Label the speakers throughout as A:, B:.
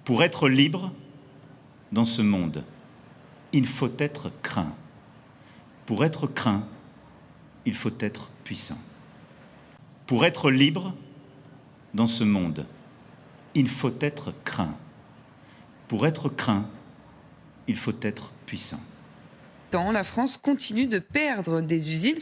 A: Pour être libre dans ce monde, il faut être craint. Pour être craint, il faut être puissant. Pour être libre dans ce monde, il faut être craint. Pour être craint, il faut être puissant.
B: La France continue de perdre des usines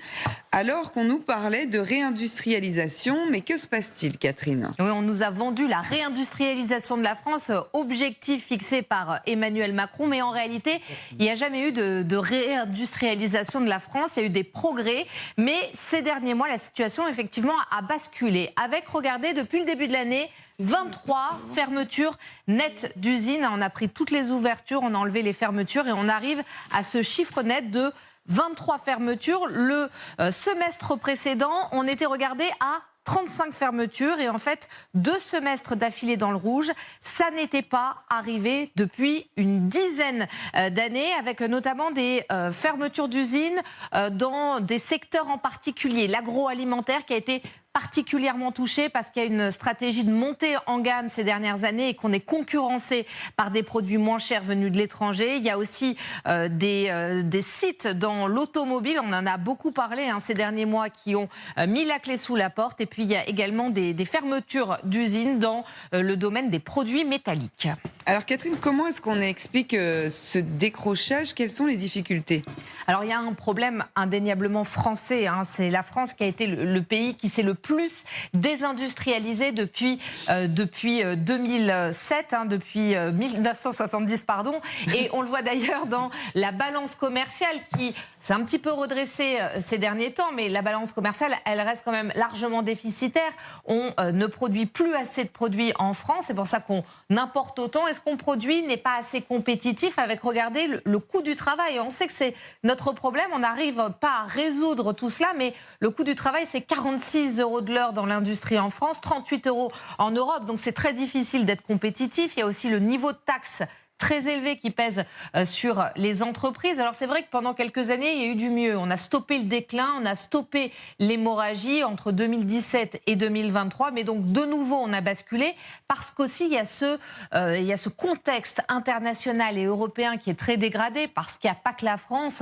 B: alors qu'on nous parlait de réindustrialisation. Mais que se passe-t-il, Catherine?
C: Oui, on nous a vendu la réindustrialisation de la France, objectif fixé par Emmanuel Macron. Mais en réalité, il n'y a jamais eu de réindustrialisation de la France. Il y a eu des progrès. Mais ces derniers mois, la situation, effectivement, a basculé. Avec, regardez, depuis le début de l'année, 23 fermetures nettes d'usines. On a pris toutes les ouvertures, on a enlevé les fermetures et on arrive à ce chiffre net de 23 fermetures. Le semestre précédent, on était regardé à 35 fermetures et en fait 2 semestres d'affilée dans le rouge, ça n'était pas arrivé depuis une dizaine d'années, avec notamment des fermetures d'usines dans des secteurs en particulier, l'agroalimentaire qui a été particulièrement touché parce qu'il y a une stratégie de montée en gamme ces dernières années et qu'on est concurrencé par des produits moins chers venus de l'étranger. Il y a aussi des sites dans l'automobile, on en a beaucoup parlé ces derniers mois, qui ont mis la clé sous la porte. Et puis il y a également des fermetures d'usines dans le domaine des produits métalliques.
B: Alors Catherine, comment est-ce qu'on explique ce décrochage? Quelles sont les difficultés?
C: Alors il y a un problème indéniablement français. C'est la France qui a été le pays qui s'est le plus désindustrialisé depuis 2007, depuis 1970, pardon. Et on le voit d'ailleurs dans la balance commerciale qui s'est un petit peu redressée ces derniers temps, mais la balance commerciale, elle reste quand même largement déficitaire. On ne produit plus assez de produits en France, c'est pour ça qu'on importe autant. Et ce qu'on produit n'est pas assez compétitif avec, regardez, le coût du travail. On sait que c'est notre problème, on n'arrive pas à résoudre tout cela, mais le coût du travail, c'est 46 € de l'heure dans l'industrie en France, 38 € en Europe. Donc c'est très difficile d'être compétitif. Il y a aussi le niveau de taxe très élevé qui pèse sur les entreprises. Alors c'est vrai que pendant quelques années, il y a eu du mieux. On a stoppé le déclin, on a stoppé l'hémorragie entre 2017 et 2023. Mais donc de nouveau, on a basculé parce qu'aussi il y a ce contexte international et européen qui est très dégradé parce qu'il n'y a pas que la France.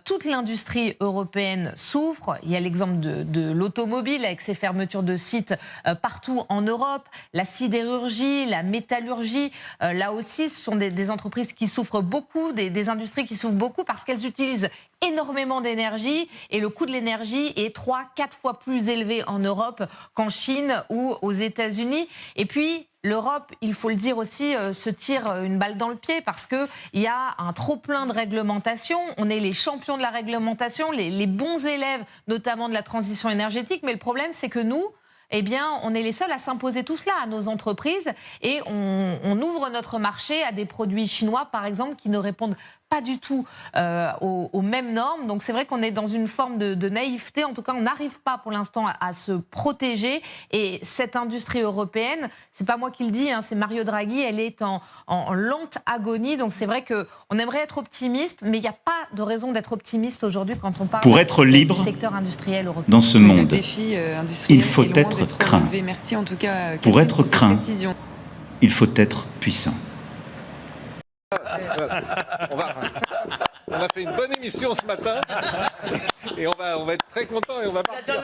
C: Toute l'industrie européenne souffre. Il y a l'exemple de l'automobile avec ses fermetures de sites partout en Europe. La sidérurgie, la métallurgie, là aussi, ce sont des entreprises qui souffrent beaucoup, des industries qui souffrent beaucoup parce qu'elles utilisent énormément d'énergie et le coût de l'énergie est 3-4 fois plus élevé en Europe qu'en Chine ou aux États-Unis. Et puis l'Europe, il faut le dire aussi, se tire une balle dans le pied parce qu'il y a un trop-plein de réglementation. On est les champions de la réglementation, les bons élèves, notamment de la transition énergétique. Mais le problème, c'est que nous, eh bien, on est les seuls à s'imposer tout cela à nos entreprises et on ouvre notre marché à des produits chinois, par exemple, qui ne répondent pas du tout aux mêmes normes. Donc c'est vrai qu'on est dans une forme de naïveté. En tout cas, on n'arrive pas pour l'instant à se protéger. Et cette industrie européenne, c'est pas moi qui le dis, c'est Mario Draghi, elle est en lente agonie. Donc c'est vrai qu'on aimerait être optimiste, mais il n'y a pas de raison d'être optimiste aujourd'hui quand on parle
A: pour être libre
C: du secteur industriel européen.
A: Dans ce monde,
B: le défi industriel
A: il faut être craint.
B: Relevé. Merci en tout cas, Catherine,
A: pour être craint,
B: précisions.
A: il faut être puissant.
D: On a fait une bonne émission ce matin et on va être très content et on va partir.